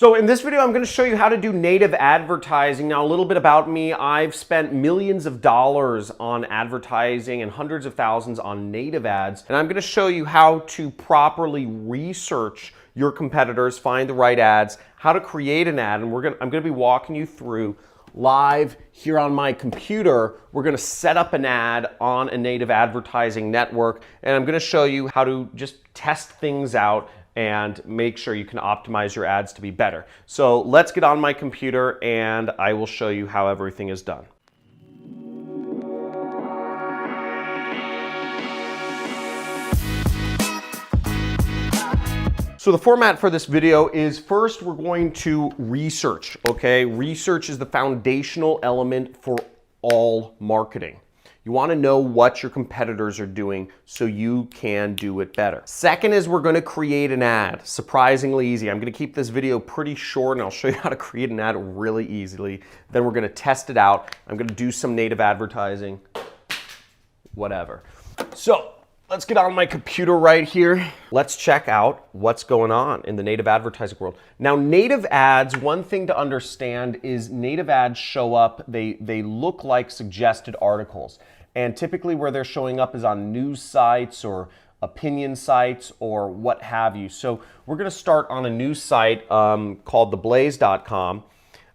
So in this video, I'm going to show you how to do native advertising. Now, a little bit about me. I've spent millions of dollars on advertising and hundreds of thousands on native ads. And I'm going to show you how to properly research your competitors, find the right ads, how to create an ad. And I'm going to be walking you through live here on my computer. We're going to set up an ad on a native advertising network. And I'm going to show you how to just test things out and make sure you can optimize your ads to be better. So let's get on my computer and I will show you how everything is done. So the format for this video is first we're going to research, okay? Research is the foundational element for all marketing. You want to know what your competitors are doing so you can do it better. Second is we're going to create an ad. Surprisingly easy. I'm going to keep this video pretty short and I'll show you how to create an ad really easily. Then we're going to test it out. I'm going to do some native advertising, whatever. So let's get on my computer right here. Let's check out what's going on in the native advertising world. Now, native ads, one thing to understand is native ads show up, they look like suggested articles. And typically where they're showing up is on news sites or opinion sites or what have you. So we're gonna start on a news site called theblaze.com.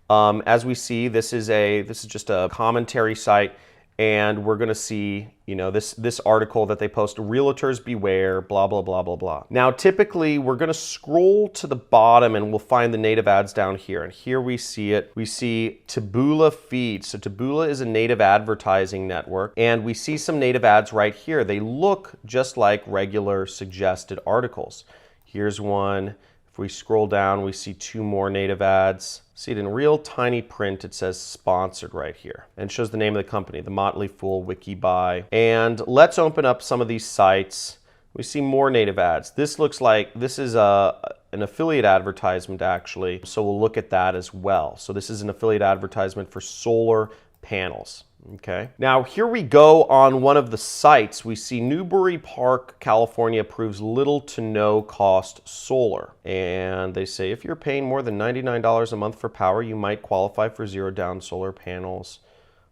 As we see, this is just a commentary site. And we're going to see, this article that they post, realtors beware, blah, blah, blah, blah, blah. Now, typically, we're going to scroll to the bottom and we'll find the native ads down here. And here we see it. We see Taboola feed. So Taboola is a native advertising network. And we see some native ads right here. They look just like regular suggested articles. Here's one. If we scroll down, we see two more native ads. See it in real tiny print. It says sponsored right here and shows the name of the company, The Motley Fool, WikiBuy. And let's open up some of these sites. We see more native ads. This looks like this is an affiliate advertisement actually. So we'll look at that as well. So this is an affiliate advertisement for solar panels. Okay. Now here we go on one of the sites. We see Newbury Park, California approves little to no cost solar. And they say if you're paying more than $99 a month for power, you might qualify for zero down solar panels.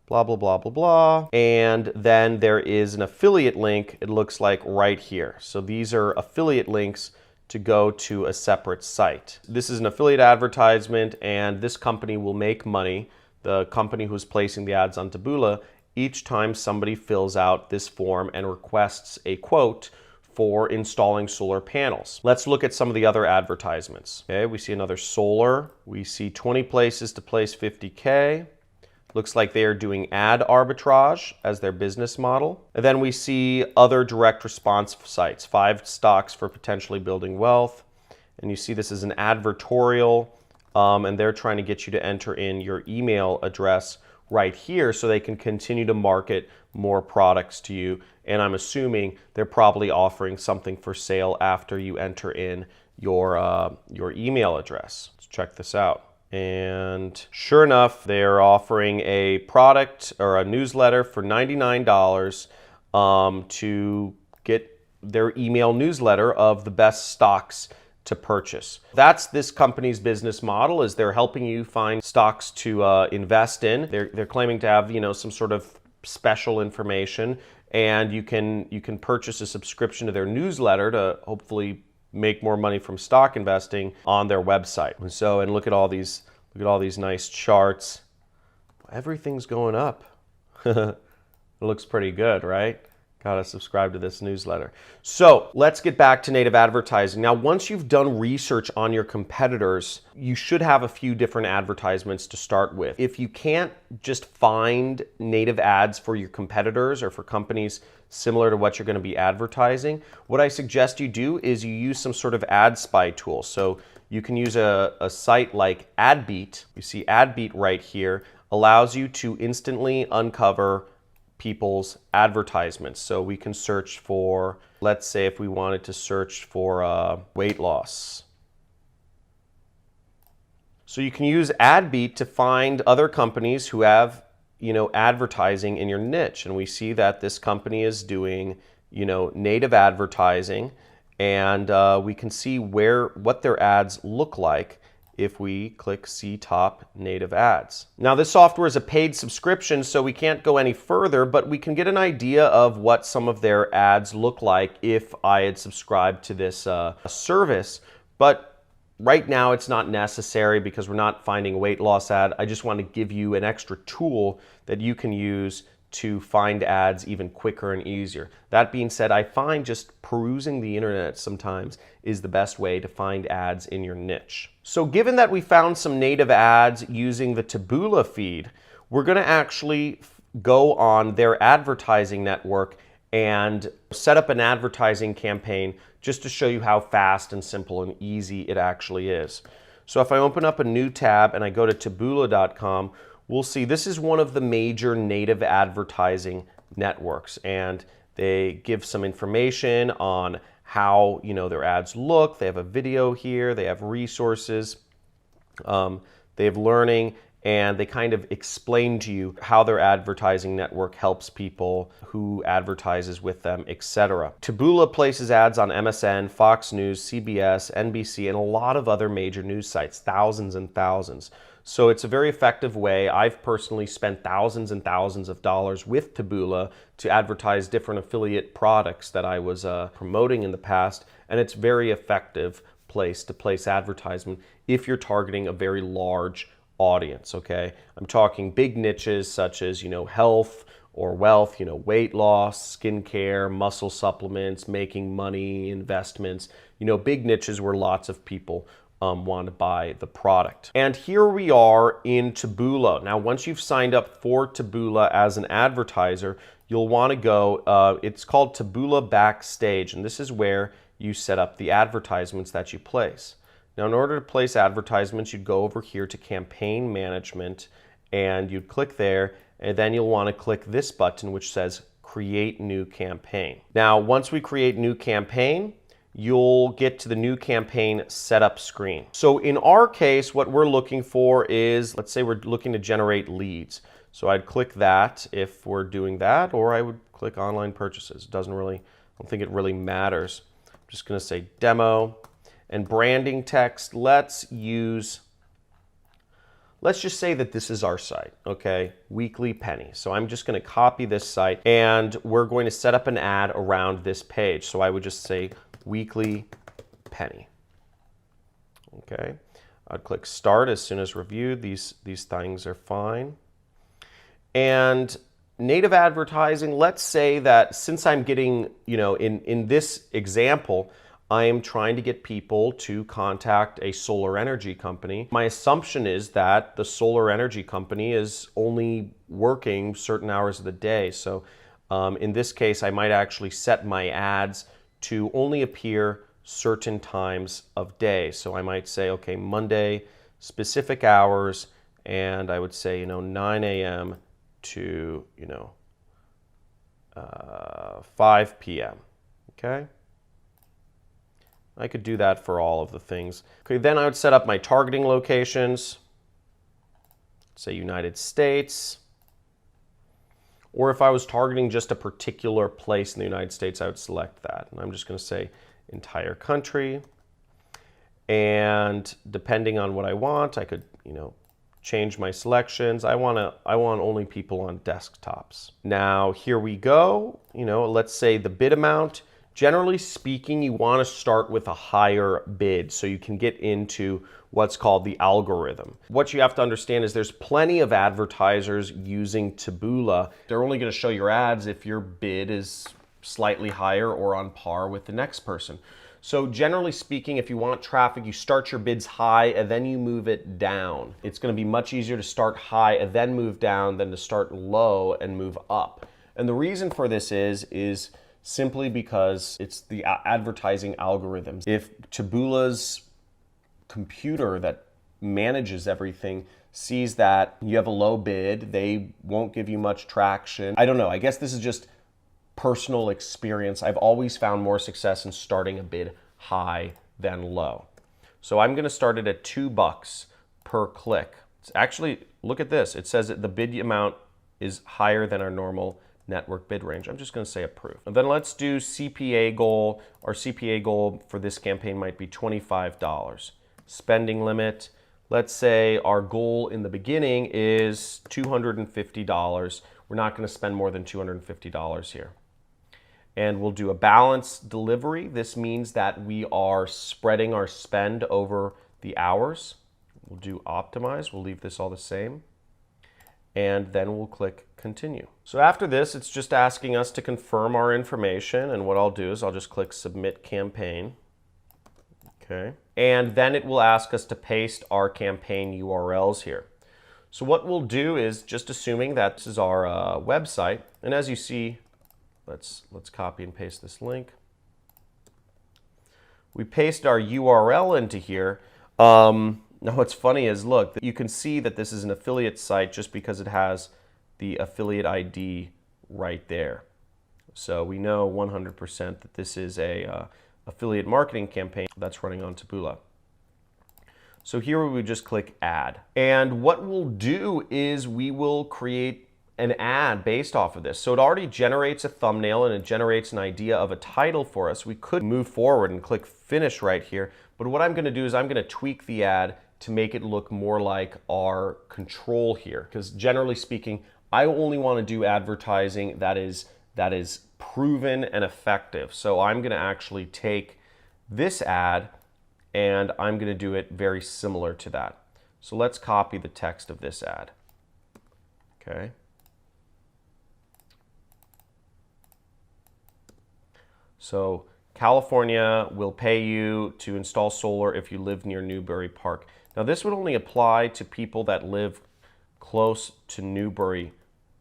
Blah, blah, blah, blah, blah. And then there is an affiliate link, it looks like right here. So these are affiliate links to go to a separate site. This is an affiliate advertisement and this company will make money, the company who's placing the ads on Taboola, each time somebody fills out this form and requests a quote for installing solar panels. Let's look at some of the other advertisements. Okay, we see another solar. We see 20 places to place 50K. Looks like they are doing ad arbitrage as their business model. And then we see other direct response sites, 5 stocks for potentially building wealth. And you see this is an advertorial. And they're trying to get you to enter in your email address right here so they can continue to market more products to you. And I'm assuming they're probably offering something for sale after you enter in your email address. Let's check this out. And sure enough, they're offering a product or a newsletter for $99 to get their email newsletter of the best stocks to purchase. That's this company's business model, is they're helping you find stocks to invest in. They're claiming to have some sort of special information, and you can purchase a subscription to their newsletter to hopefully make more money from stock investing on their website. And look at all these nice charts. Everything's going up. It looks pretty good, right? Gotta subscribe to this newsletter. So let's get back to native advertising. Now, once you've done research on your competitors, you should have a few different advertisements to start with. If you can't just find native ads for your competitors or for companies similar to what you're gonna be advertising, what I suggest you do is you use some sort of ad spy tool. So you can use a site like AdBeat. You see AdBeat right here, allows you to instantly uncover people's advertisements. So we can search for, let's say if we wanted to search for weight loss. So you can use AdBeat to find other companies who have, advertising in your niche. And we see that this company is doing, native advertising, and we can see what their ads look like if we click See Top Native Ads. Now this software is a paid subscription, so we can't go any further, but we can get an idea of what some of their ads look like if I had subscribed to this service. But right now it's not necessary because we're not finding a weight loss ad. I just want to give you an extra tool that you can use to find ads even quicker and easier. That being said, I find just perusing the internet sometimes is the best way to find ads in your niche. So given that we found some native ads using the Taboola feed, we're going to actually go on their advertising network and set up an advertising campaign just to show you how fast and simple and easy it actually is. So if I open up a new tab and I go to taboola.com, we'll see this is one of the major native advertising networks, and they give some information on how their ads look. They have a video here, they have resources, they have learning, and they kind of explain to you how their advertising network helps people, who advertises with them, etc. Taboola places ads on MSN, Fox News, CBS, NBC, and a lot of other major news sites, thousands and thousands. So it's a very effective way. I've personally spent thousands and thousands of dollars with Taboola to advertise different affiliate products that I was promoting in the past, and it's a very effective place to place advertisement if you're targeting a very large audience, okay? I'm talking big niches such as, health or wealth, weight loss, skincare, muscle supplements, making money, investments, big niches where lots of people want to buy the product. And here we are in Taboola. Now, once you've signed up for Taboola as an advertiser, you'll want to go, it's called Taboola Backstage, and this is where you set up the advertisements that you place. Now, in order to place advertisements, you'd go over here to Campaign Management, and you'd click there, and then you'll want to click this button which says Create New Campaign. Now, once we create new campaign, you'll get to the new campaign setup screen. So in our case, what we're looking for is, let's say we're looking to generate leads. So I'd click that if we're doing that, or I would click online purchases. It doesn't really, I don't think it really matters. I'm just gonna say demo and branding text. Let's just say that this is our site, okay? Weekly Penny. So I'm just gonna copy this site and we're going to set up an ad around this page. So I would just say Weekly Penny. Okay, I'd click Start as soon as reviewed. These things are fine. And native advertising, let's say that since I'm getting, in this example, I am trying to get people to contact a solar energy company. My assumption is that the solar energy company is only working certain hours of the day. So in this case, I might actually set my ads to only appear certain times of day. So I might say, okay, Monday, specific hours, and I would say, 9 a.m. to, 5 p.m., okay? I could do that for all of the things. Okay, then I would set up my targeting locations, say United States. Or if I was targeting just a particular place in the United States, I would select that. And I'm just going to say entire country. And depending on what I want, I could, change my selections. I want only people on desktops. Now, here we go. Let's say the bid amount. Generally speaking, you want to start with a higher bid so you can get into what's called the algorithm. What you have to understand is there's plenty of advertisers using Taboola. They're only going to show your ads if your bid is slightly higher or on par with the next person. So generally speaking, if you want traffic, you start your bids high and then you move it down. It's going to be much easier to start high and then move down than to start low and move up. And the reason for this is simply because it's the advertising algorithms. If Taboola's computer that manages everything sees that you have a low bid, they won't give you much traction. I don't know, I guess this is just personal experience. I've always found more success in starting a bid high than low. So I'm gonna start it at $2 per click. It's actually, look at this. It says that the bid amount is higher than our normal network bid range. I'm just going to say approve. And then let's do CPA goal. Our CPA goal for this campaign might be $25. Spending limit, Let's say our goal in the beginning is $250. We're not going to spend more than $250 here. And we'll do a balanced delivery. This means that we are spreading our spend over the hours. We'll do optimize. We'll leave this all the same. And then we'll click continue. So after this, it's just asking us to confirm our information. And what I'll do is I'll just click submit campaign. Okay. And then it will ask us to paste our campaign URLs here. So what we'll do is, just assuming that this is our website, and as you see, let's copy and paste this link. We paste our URL into here. Now what's funny is, look, you can see that this is an affiliate site just because it has the affiliate ID right there. So we know 100% that this is a affiliate marketing campaign that's running on Taboola. So here we would just click add. And what we'll do is we will create an ad based off of this. So it already generates a thumbnail and it generates an idea of a title for us. We could move forward and click finish right here. But what I'm going to do is I'm going to tweak the ad to make it look more like our control here. Because generally speaking, I only want to do advertising that is proven and effective. So I'm going to actually take this ad and I'm going to do it very similar to that. So let's copy the text of this ad. Okay. So California will pay you to install solar if you live near Newbury Park. Now this would only apply to people that live close to Newbury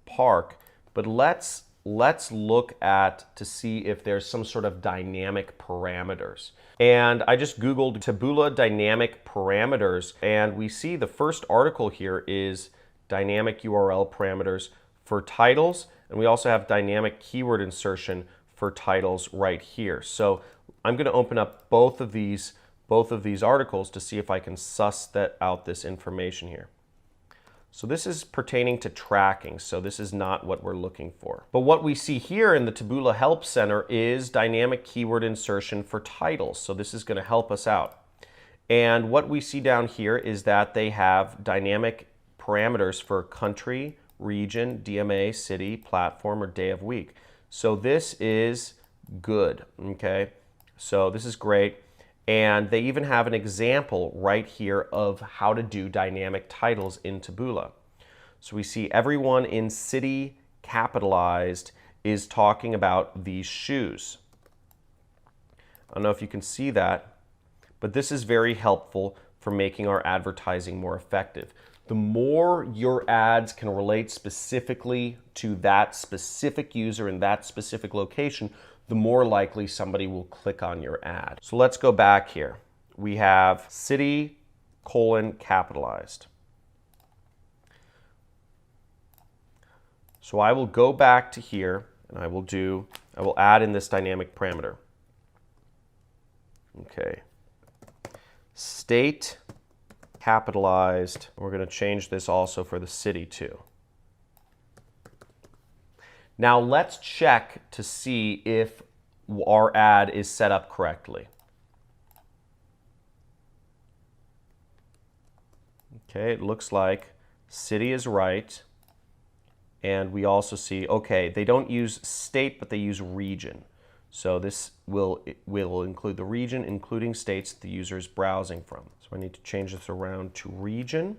Park, but let's look at to see if there's some sort of dynamic parameters. And I just Googled Taboola dynamic parameters, and we see the first article here is dynamic URL parameters for titles, and we also have dynamic keyword insertion for titles right here. So I'm going to open up both of these articles to see if I can suss out this information here. So this is pertaining to tracking, so this is not what we're looking for. But what we see here in the Taboola Help Center is dynamic keyword insertion for titles. So this is going to help us out. And what we see down here is that they have dynamic parameters for country, region, DMA, city, platform, or day of week. So this is good, okay? So this is great. And they even have an example right here of how to do dynamic titles in Taboola. So we see everyone in city capitalized is talking about these shoes. I don't know if you can see that, but this is very helpful for making our advertising more effective. The more your ads can relate specifically to that specific user in that specific location, the more likely somebody will click on your ad. So let's go back here. We have city capitalized. So I will go back to here and I will add in this dynamic parameter. Okay. State capitalized. We're going to change this also for the city too. Now let's check to see if our ad is set up correctly. Okay, it looks like city is right. And we also see, okay, they don't use state, but they use region. So this will include the region, including states the user is browsing from. So I need to change this around to region.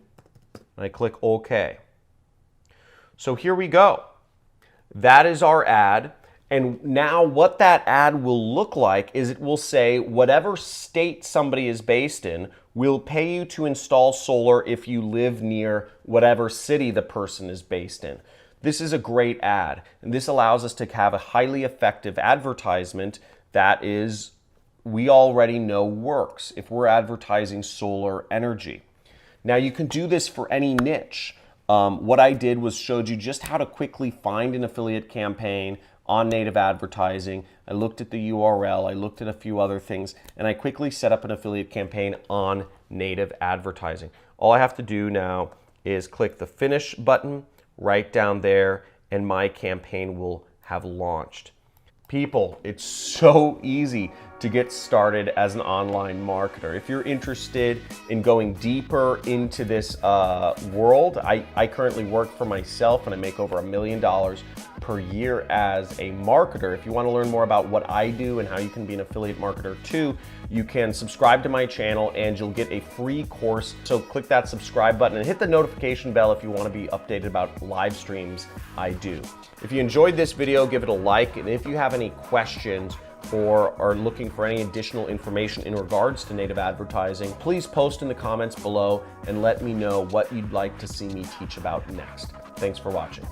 And I click OK. So here we go. That is our ad. And now what that ad will look like is it will say whatever state somebody is based in will pay you to install solar if you live near whatever city the person is based in. This is a great ad, and this allows us to have a highly effective advertisement that we already know works if we're advertising solar energy. Now you can do this for any niche. What I did was showed you just how to quickly find an affiliate campaign on native advertising. I looked at the URL, I looked at a few other things, and I quickly set up an affiliate campaign on native advertising. All I have to do now is click the finish button right down there, and my campaign will have launched. People, it's so easy to get started as an online marketer. If you're interested in going deeper into this world, I currently work for myself and I make over $1 million per year as a marketer. If you want to learn more about what I do and how you can be an affiliate marketer too, you can subscribe to my channel and you'll get a free course. So click that subscribe button and hit the notification bell if you want to be updated about live streams I do. If you enjoyed this video, give it a like, and if you have any questions or are looking for any additional information in regards to native advertising, please post in the comments below and let me know what you'd like to see me teach about next. Thanks for watching.